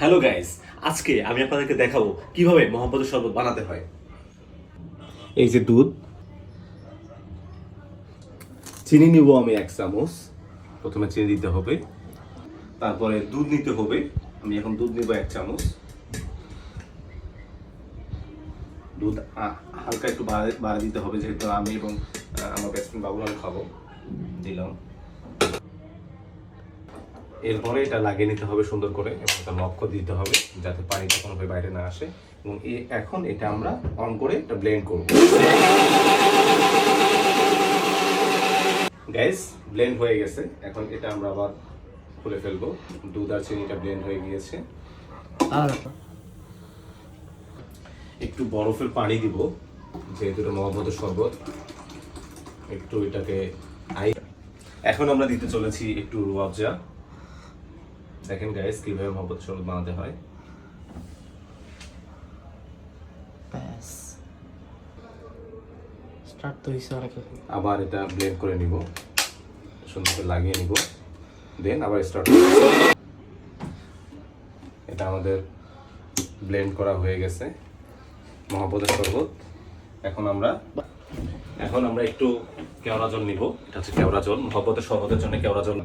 Hello guys, আজকে আমি আপনাদেরকে দেখাবো কিভাবে মহব্বতের শরবত বানাতে হয়। এই যে দুধ, চিনি নিব আমি 1 চামচ। প্রথমে চিনি দিতে হবে, তারপরে দুধ নিতে হবে। আমি এখন দুধ নিব 1 চামচ। দুধ হালকা একটু বাড়ে দিতে হবে, যেহেতু আমি এবং আমার বেস্ট ফ্রেন্ড বাবুলাল খাবো। দিলাম। এরপরে এটা লাগিয়ে নিতে হবে সুন্দর করে এবং একটা লক্ষ্য দিতে হবে যাতে পানিটা কোনোভাবে বাইরে না আসে। এবং এখন এটা আমরা অন করে এটা ব্লেন্ড করব। গাইস, ব্লেন্ড হয়ে গেছে। এখন এটা আমরা আবার খুলে ফেলবো। দুধ আর চিনিটা ব্লেন্ড হয়ে গিয়েছে। একটু বরফের পানি দিব, যেহেতু এটা মহব্বতের শরবত। একটু এটাকে এখন আমরা দিতে চলেছি একটু রুয়াবজা। দেখেন গাইস কিভাবে মহব্বত শরবত বানাতে হয়। স্টার্ট তো হইছে অনেক। আবার এটা ব্লেন্ড করে নিব, সুন্দর করে লাগিয়ে নিব, দেন আবার স্টার্ট। এটা আমাদের ব্লেন্ড করা হয়ে গেছে মহব্বতের শরবত। এখন আমরা একটু কেওড়া জল নিব। এটা হচ্ছে কেওড়া জল, মহব্বতের শরবতের জন্য কেওড়া জল।